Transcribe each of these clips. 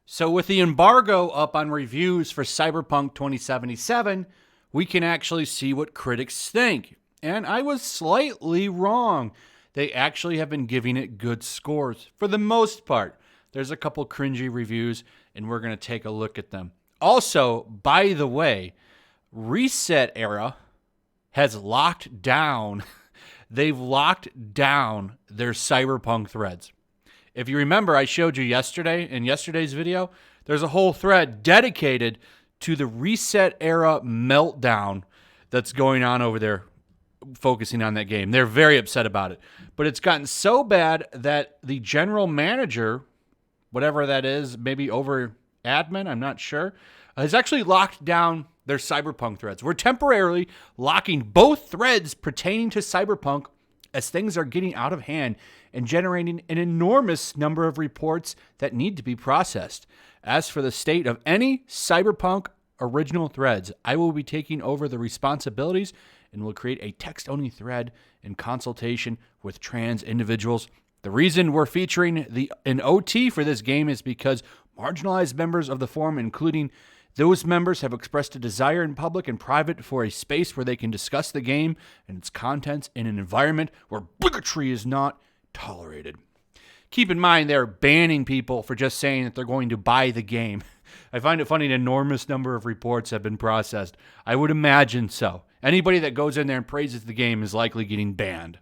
So with the embargo up on reviews for Cyberpunk 2077, we can actually see what critics think. And I was slightly wrong. They actually have been giving it good scores for the most part. There's a couple cringy reviews, and we're going to take a look at them. Also, by the way, ResetEra has locked down, they've locked down their Cyberpunk threads. If you remember, I showed you yesterday, in yesterday's video, there's a whole thread dedicated to the ResetEra meltdown that's going on over there, focusing on that game. They're very upset about it. But it's gotten so bad that the general manager, whatever that is, maybe over admin, I'm not sure, has actually locked down their Cyberpunk threads. We're temporarily locking both threads pertaining to Cyberpunk as things are getting out of hand and generating an enormous number of reports that need to be processed. As for the state of any Cyberpunk original threads, I will be taking over the responsibilities and will create a text-only thread in consultation with trans individuals. The reason we're featuring an OT for this game is because marginalized members of the forum, including those members, have expressed a desire in public and private for a space where they can discuss the game and its contents in an environment where bigotry is not tolerated. Keep in mind, they're banning people for just saying that they're going to buy the game. I find it funny an enormous number of reports have been processed. I would imagine so. Anybody that goes in there and praises the game is likely getting banned.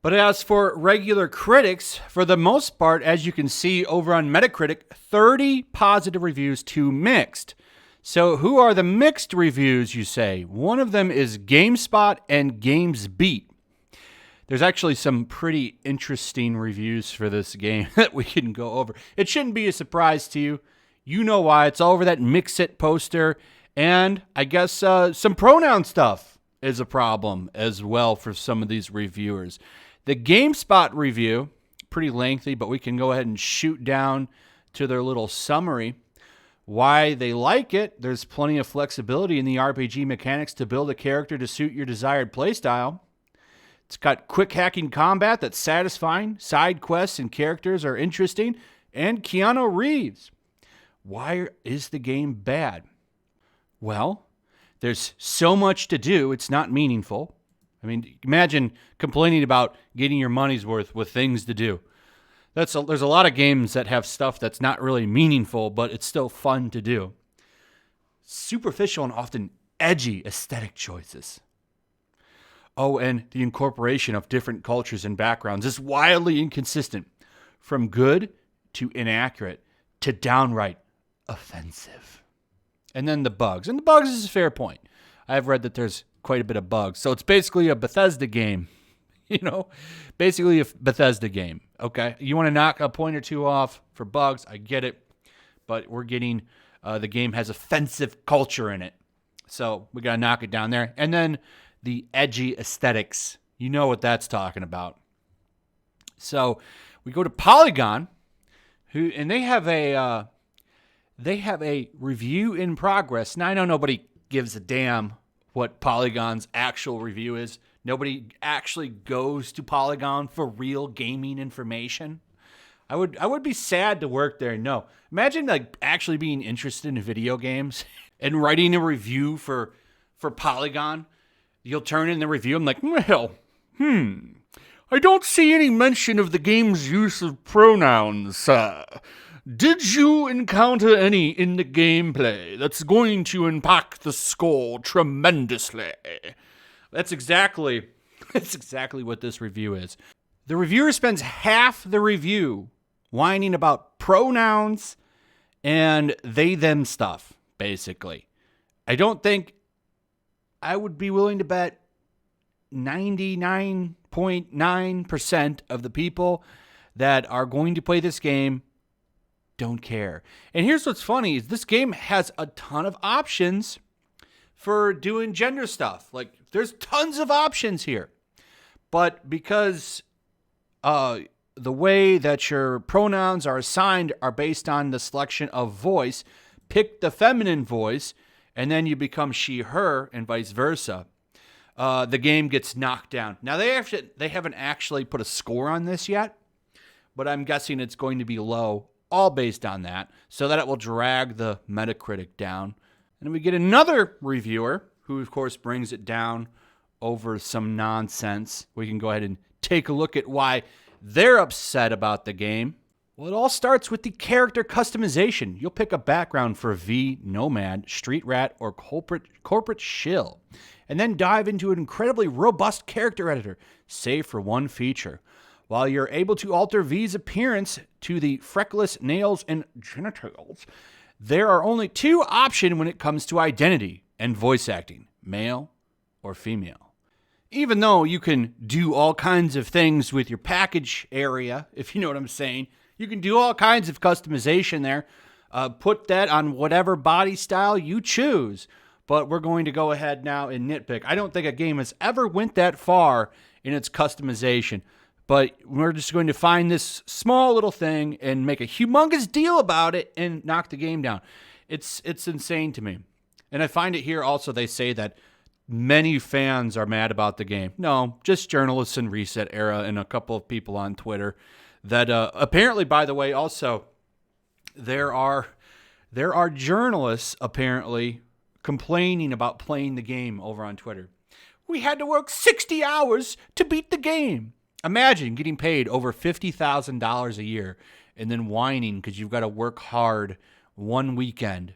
But as for regular critics, for the most part, as you can see over on Metacritic, 30 positive reviews, 2 mixed. So who are the mixed reviews, you say? One of them is GameSpot and GamesBeat. There's actually some pretty interesting reviews for this game that we can go over. It shouldn't be a surprise to you. You know why. It's all over that Mix-It poster. And I guess some pronoun stuff is a problem as well for some of these reviewers. The GameSpot review, pretty lengthy, but we can go ahead and shoot down to their little summary. Why they like it: there's plenty of flexibility in the RPG mechanics to build a character to suit your desired playstyle. It's got quick hacking combat that's satisfying, side quests and characters are interesting, and Keanu Reeves. Why is the game bad? Well, there's so much to do, it's not meaningful. I mean, imagine complaining about getting your money's worth with things to do. There's a lot of games that have stuff that's not really meaningful, but it's still fun to do. Superficial and often edgy aesthetic choices. Oh, and the incorporation of different cultures and backgrounds is wildly inconsistent, from good to inaccurate to downright offensive. And then the bugs. And the bugs is a fair point. I've read that there's quite a bit of bugs. So it's basically a Bethesda game. Basically a Bethesda game, okay? You want to knock a point or two off for bugs, I get it. But we're getting, the game has offensive culture in it. So we got to knock it down there. And then the edgy aesthetics. You know what that's talking about. So we go to Polygon, and they have a review in progress. Now, I know nobody gives a damn what Polygon's actual review is. Nobody actually goes to Polygon for real gaming information. I would be sad to work there. No. Imagine actually being interested in video games and writing a review for Polygon. You'll turn in the review. I'm like, well, I don't see any mention of the game's use of pronouns. Did you encounter any in the gameplay that's going to impact the score tremendously? That's exactly what this review is. The reviewer spends half the review whining about pronouns and they-them stuff, basically. I don't think I would be willing to bet 99.9% of the people that are going to play this game don't care. And here's what's funny is this game has a ton of options for doing gender stuff. Like, there's tons of options here. But because the way that your pronouns are assigned are based on the selection of voice, pick the feminine voice, and then you become she, her, and vice versa. The game gets knocked down. Now, they haven't actually put a score on this yet, but I'm guessing it's going to be low all based on that, so that it will drag the Metacritic down. And we get another reviewer who, of course, brings it down over some nonsense. We can go ahead and take a look at why they're upset about the game. Well, it all starts with the character customization. You'll pick a background for V, Nomad, Street Rat, or Corporate Shill, and then dive into an incredibly robust character editor, save for one feature. While you're able to alter V's appearance to the freckless nails and genitals, there are only two options when it comes to identity and voice acting, male or female. Even though you can do all kinds of things with your package area, if you know what I'm saying, you can do all kinds of customization there. Put that on whatever body style you choose. But we're going to go ahead now and nitpick. I don't think a game has ever went that far in its customization. But we're just going to find this small little thing and make a humongous deal about it and knock the game down. It's insane to me. And I find it here also they say that many fans are mad about the game. No, just journalists in ResetEra and a couple of people on Twitter. That apparently, by the way, also there are journalists apparently complaining about playing the game over on Twitter. We had to work 60 hours to beat the game. Imagine getting paid over $50,000 a year and then whining because you've got to work hard one weekend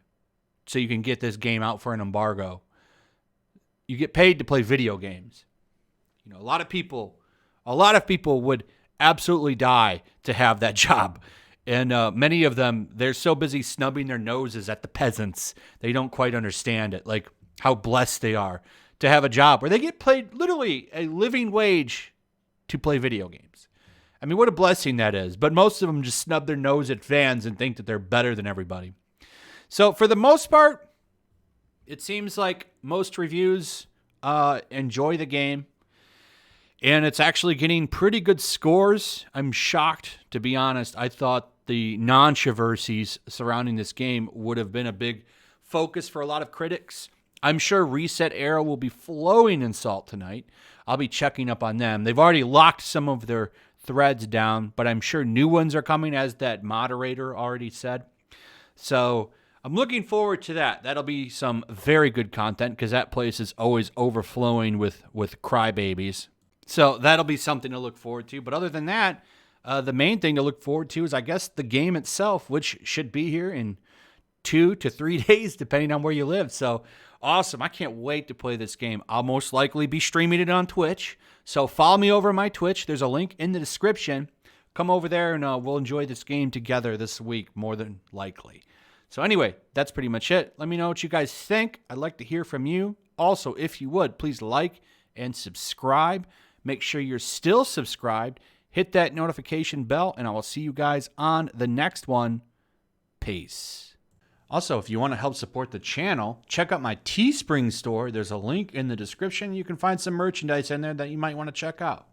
so you can get this game out for an embargo. You get paid to play video games. You know, a lot of people would absolutely die to have that job. And many of them, they're so busy snubbing their noses at the peasants, they don't quite understand it, like how blessed they are to have a job where they get paid literally a living wage to play video games. I mean, what a blessing that is. But most of them just snub their nose at fans and think that they're better than everybody. So for the most part, it seems like most reviews enjoy the game. And it's actually getting pretty good scores. I'm shocked, to be honest. I thought the controversies surrounding this game would have been a big focus for a lot of critics. I'm sure ResetEra will be flowing in salt tonight. I'll be checking up on them. They've already locked some of their threads down, but I'm sure new ones are coming, as that moderator already said. So I'm looking forward to that. That'll be some very good content because that place is always overflowing with crybabies. So that'll be something to look forward to. But other than that, the main thing to look forward to is, I guess, the game itself, which should be here in 2 to 3 days, depending on where you live. So awesome. I can't wait to play this game. I'll most likely be streaming it on Twitch. So follow me over on my Twitch. There's a link in the description. Come over there and we'll enjoy this game together this week, more than likely. So anyway, that's pretty much it. Let me know what you guys think. I'd like to hear from you. Also, if you would, please like and subscribe. Make sure you're still subscribed. Hit that notification bell, and I will see you guys on the next one. Peace. Also, if you want to help support the channel, check out my Teespring store. There's a link in the description. You can find some merchandise in there that you might want to check out.